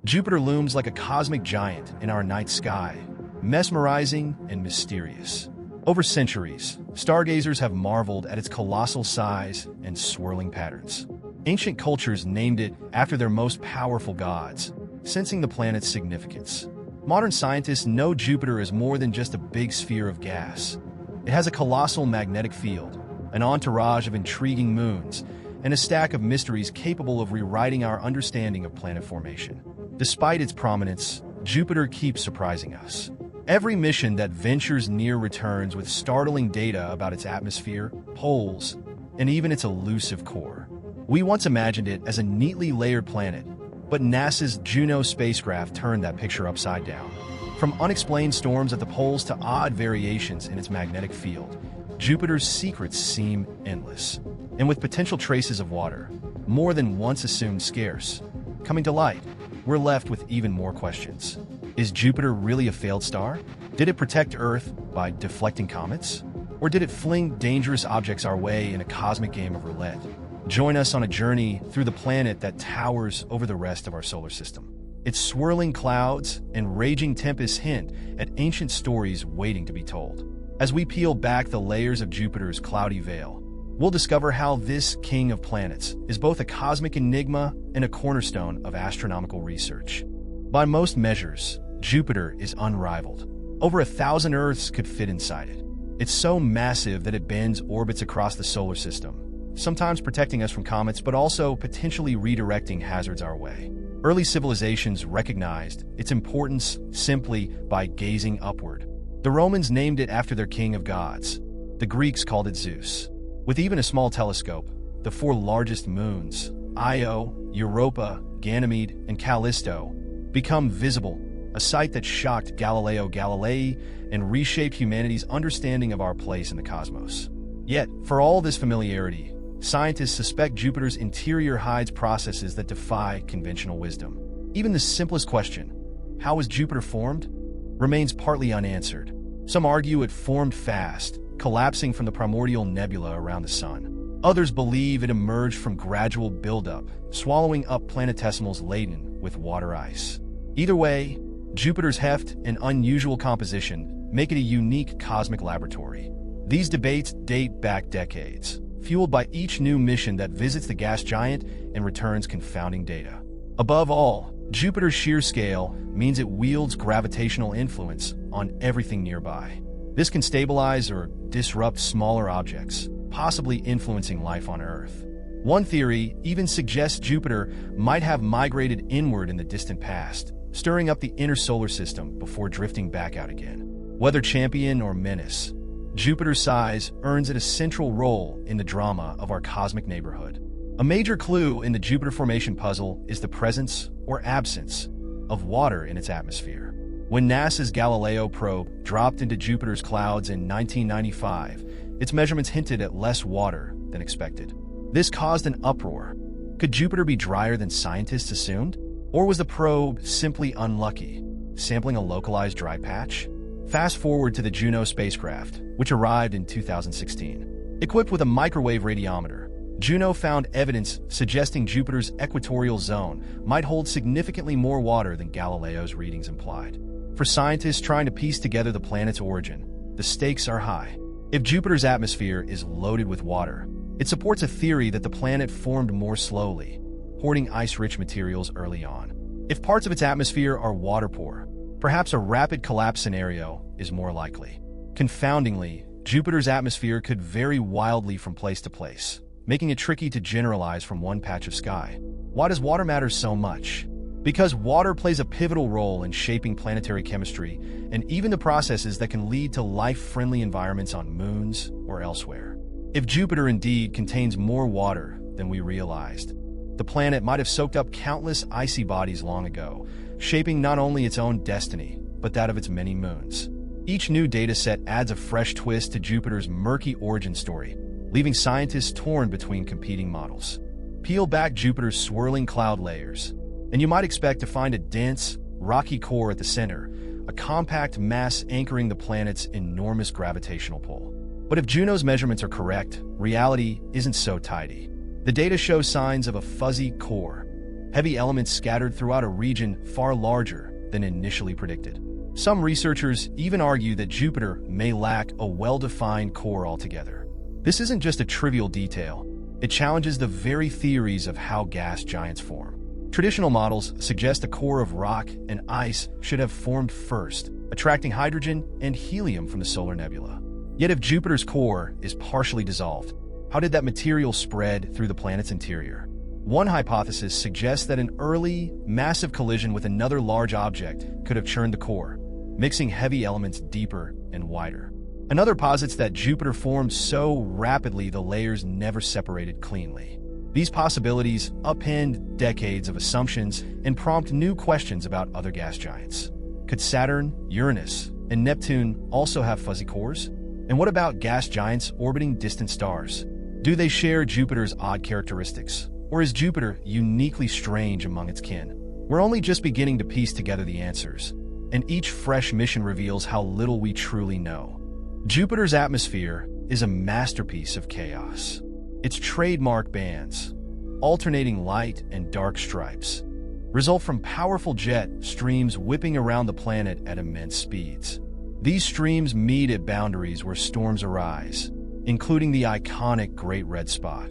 Jupiter looms like a cosmic giant in our night sky, mesmerizing and mysterious. Over centuries, stargazers have marveled at its colossal size and swirling patterns. Ancient cultures named it after their most powerful gods, sensing the planet's significance. Modern scientists know Jupiter is more than just a big sphere of gas. It has a colossal magnetic field, an entourage of intriguing moons, and a stack of mysteries capable of rewriting our understanding of planet formation. Despite its prominence, Jupiter keeps surprising us. Every mission that ventures near returns with startling data about its atmosphere, poles, and even its elusive core. We once imagined it as a neatly layered planet, but NASA's Juno spacecraft turned that picture upside down. From unexplained storms at the poles to odd variations in its magnetic field, Jupiter's secrets seem endless. And with potential traces of water, more than once assumed scarce, coming to light, we're left with even more questions. Is Jupiter really a failed star? Did it protect Earth by deflecting comets? Or did it fling dangerous objects our way in a cosmic game of roulette? Join us on a journey through the planet that towers over the rest of our solar system. Its swirling clouds and raging tempests hint at ancient stories waiting to be told. As we peel back the layers of Jupiter's cloudy veil, we'll discover how this king of planets is both a cosmic enigma and a cornerstone of astronomical research. By most measures, Jupiter is unrivaled. Over 1,000 Earths could fit inside it. It's so massive that it bends orbits across the solar system, sometimes protecting us from comets, but also potentially redirecting hazards our way. Early civilizations recognized its importance simply by gazing upward. The Romans named it after their king of gods. The Greeks called it Zeus. With even a small telescope, the four largest moons, Io, Europa, Ganymede, and Callisto, become visible, a sight that shocked Galileo Galilei and reshaped humanity's understanding of our place in the cosmos. Yet, for all this familiarity, scientists suspect Jupiter's interior hides processes that defy conventional wisdom. Even the simplest question, how was Jupiter formed, remains partly unanswered. Some argue it formed fast, collapsing from the primordial nebula around the Sun. Others believe it emerged from gradual buildup, swallowing up planetesimals laden with water ice. Either way, Jupiter's heft and unusual composition make it a unique cosmic laboratory. These debates date back decades, fueled by each new mission that visits the gas giant and returns confounding data. Above all, Jupiter's sheer scale means it wields gravitational influence on everything nearby. This can stabilize or disrupt smaller objects, possibly influencing life on Earth. One theory even suggests Jupiter might have migrated inward in the distant past, stirring up the inner solar system before drifting back out again. Whether champion or menace, Jupiter's size earns it a central role in the drama of our cosmic neighborhood. A major clue in the Jupiter formation puzzle is the presence or absence of water in its atmosphere. When NASA's Galileo probe dropped into Jupiter's clouds in 1995, its measurements hinted at less water than expected. This caused an uproar. Could Jupiter be drier than scientists assumed? Or was the probe simply unlucky, sampling a localized dry patch? Fast forward to the Juno spacecraft, which arrived in 2016. Equipped with a microwave radiometer, Juno found evidence suggesting Jupiter's equatorial zone might hold significantly more water than Galileo's readings implied. For scientists trying to piece together the planet's origin, the stakes are high. If Jupiter's atmosphere is loaded with water, it supports a theory that the planet formed more slowly, hoarding ice-rich materials early on. If parts of its atmosphere are water-poor, perhaps a rapid collapse scenario is more likely. Confoundingly, Jupiter's atmosphere could vary wildly from place to place, making it tricky to generalize from one patch of sky. Why does water matter so much? Because water plays a pivotal role in shaping planetary chemistry and even the processes that can lead to life-friendly environments on moons or elsewhere. If Jupiter indeed contains more water than we realized, the planet might have soaked up countless icy bodies long ago, shaping not only its own destiny, but that of its many moons. Each new dataset adds a fresh twist to Jupiter's murky origin story, leaving scientists torn between competing models. Peel back Jupiter's swirling cloud layers, and you might expect to find a dense, rocky core at the center, a compact mass anchoring the planet's enormous gravitational pull. But if Juno's measurements are correct, reality isn't so tidy. The data shows signs of a fuzzy core, heavy elements scattered throughout a region far larger than initially predicted. Some researchers even argue that Jupiter may lack a well-defined core altogether. This isn't just a trivial detail. It challenges the very theories of how gas giants form. Traditional models suggest a core of rock and ice should have formed first, attracting hydrogen and helium from the solar nebula. Yet if Jupiter's core is partially dissolved, how did that material spread through the planet's interior? One hypothesis suggests that an early, massive collision with another large object could have churned the core, mixing heavy elements deeper and wider. Another posits that Jupiter formed so rapidly the layers never separated cleanly. These possibilities upend decades of assumptions and prompt new questions about other gas giants. Could Saturn, Uranus, and Neptune also have fuzzy cores? And what about gas giants orbiting distant stars? Do they share Jupiter's odd characteristics? Or is Jupiter uniquely strange among its kin? We're only just beginning to piece together the answers, and each fresh mission reveals how little we truly know. Jupiter's atmosphere is a masterpiece of chaos. Its trademark bands, alternating light and dark stripes, result from powerful jet streams whipping around the planet at immense speeds. These streams meet at boundaries where storms arise, including the iconic Great Red Spot.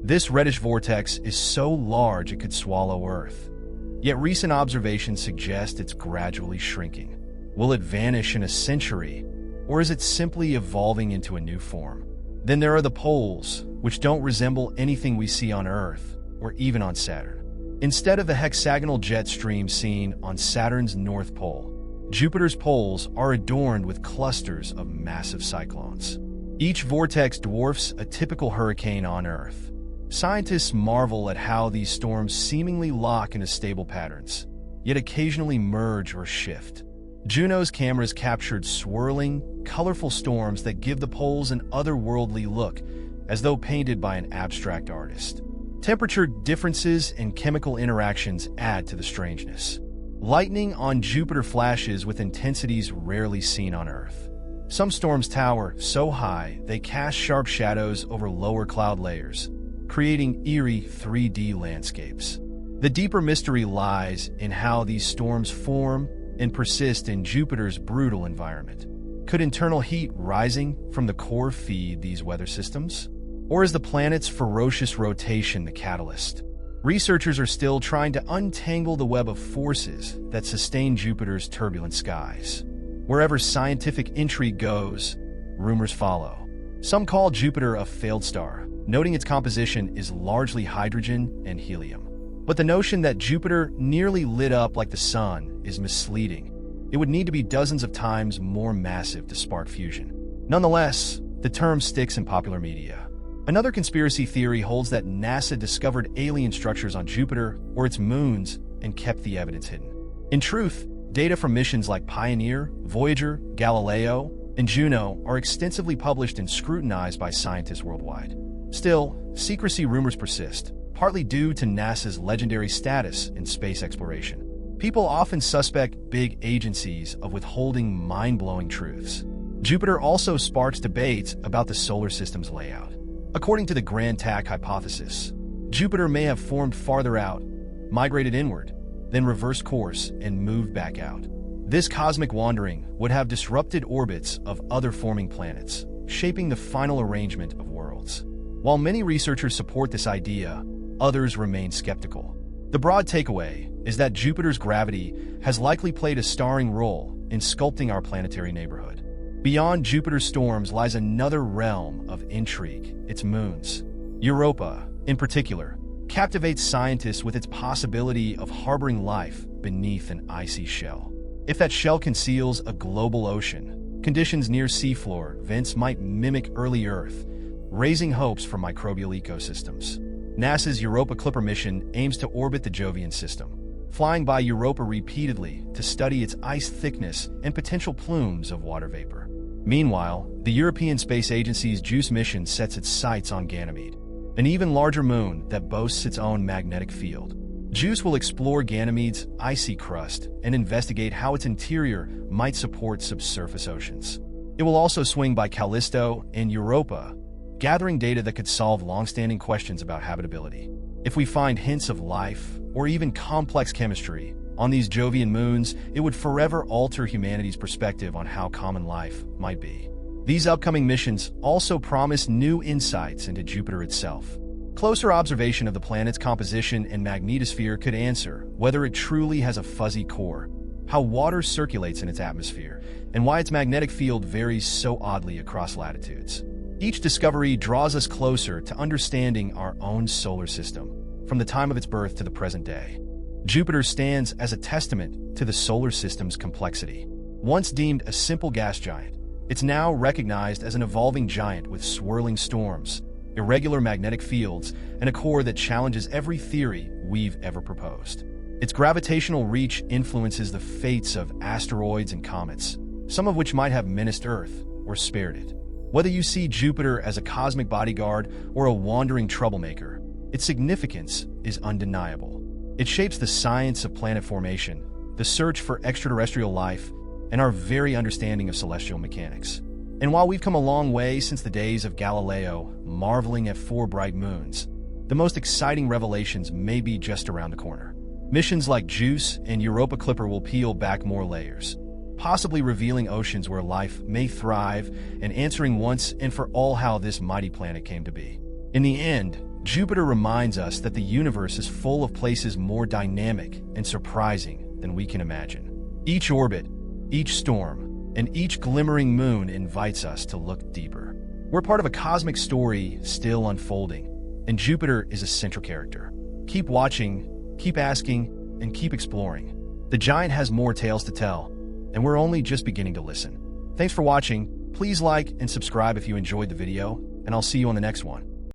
This reddish vortex is so large it could swallow Earth. Yet recent observations suggest it's gradually shrinking. Will it vanish in a century, or is it simply evolving into a new form? Then there are the poles, which don't resemble anything we see on Earth, or even on Saturn. Instead of the hexagonal jet stream seen on Saturn's North Pole, Jupiter's poles are adorned with clusters of massive cyclones. Each vortex dwarfs a typical hurricane on Earth. Scientists marvel at how these storms seemingly lock into stable patterns, yet occasionally merge or shift. Juno's cameras captured swirling, colorful storms that give the poles an otherworldly look, as though painted by an abstract artist. Temperature differences and chemical interactions add to the strangeness. Lightning on Jupiter flashes with intensities rarely seen on Earth. Some storms tower so high they cast sharp shadows over lower cloud layers, creating eerie 3D landscapes. The deeper mystery lies in how these storms form and persist in Jupiter's brutal environment. Could internal heat rising from the core feed these weather systems? Or is the planet's ferocious rotation the catalyst? Researchers are still trying to untangle the web of forces that sustain Jupiter's turbulent skies. Wherever scientific intrigue goes, rumors follow. Some call Jupiter a failed star, noting its composition is largely hydrogen and helium. But the notion that Jupiter nearly lit up like the Sun is misleading. It would need to be dozens of times more massive to spark fusion. Nonetheless, the term sticks in popular media. Another conspiracy theory holds that NASA discovered alien structures on Jupiter or its moons and kept the evidence hidden. In truth, data from missions like Pioneer, Voyager, Galileo, and Juno are extensively published and scrutinized by scientists worldwide. Still, secrecy rumors persist, partly due to NASA's legendary status in space exploration. People often suspect big agencies of withholding mind-blowing truths. Jupiter also sparks debates about the solar system's layout. According to the Grand Tack hypothesis, Jupiter may have formed farther out, migrated inward, then reversed course and moved back out. This cosmic wandering would have disrupted orbits of other forming planets, shaping the final arrangement of worlds. While many researchers support this idea, others remain skeptical. The broad takeaway is that Jupiter's gravity has likely played a starring role in sculpting our planetary neighborhood. Beyond Jupiter's storms lies another realm of intrigue, its moons. Europa, in particular, captivates scientists with its possibility of harboring life beneath an icy shell. If that shell conceals a global ocean, conditions near seafloor vents might mimic early Earth, raising hopes for microbial ecosystems. NASA's Europa Clipper mission aims to orbit the Jovian system, flying by Europa repeatedly to study its ice thickness and potential plumes of water vapor. Meanwhile, the European Space Agency's JUICE mission sets its sights on Ganymede, an even larger moon that boasts its own magnetic field. JUICE will explore Ganymede's icy crust and investigate how its interior might support subsurface oceans. It will also swing by Callisto and Europa, gathering data that could solve long-standing questions about habitability. If we find hints of life, or even complex chemistry, on these Jovian moons, it would forever alter humanity's perspective on how common life might be. These upcoming missions also promise new insights into Jupiter itself. Closer observation of the planet's composition and magnetosphere could answer whether it truly has a fuzzy core, how water circulates in its atmosphere, and why its magnetic field varies so oddly across latitudes. Each discovery draws us closer to understanding our own solar system, from the time of its birth to the present day. Jupiter stands as a testament to the solar system's complexity. Once deemed a simple gas giant, it's now recognized as an evolving giant with swirling storms, irregular magnetic fields, and a core that challenges every theory we've ever proposed. Its gravitational reach influences the fates of asteroids and comets, some of which might have menaced Earth or spared it. Whether you see Jupiter as a cosmic bodyguard or a wandering troublemaker, its significance is undeniable. It shapes the science of planet formation, the search for extraterrestrial life, and our very understanding of celestial mechanics. And while we've come a long way since the days of Galileo marveling at 4 bright moons, the most exciting revelations may be just around the corner. Missions like JUICE and Europa Clipper will peel back more layers, possibly revealing oceans where life may thrive and answering once and for all how this mighty planet came to be. In the end, Jupiter reminds us that the universe is full of places more dynamic and surprising than we can imagine. Each orbit, each storm, and each glimmering moon invites us to look deeper. We're part of a cosmic story still unfolding, and Jupiter is a central character. Keep watching, keep asking, and keep exploring. The giant has more tales to tell, and we're only just beginning to listen. Thanks for watching. Please like and subscribe if you enjoyed the video, and I'll see you on the next one.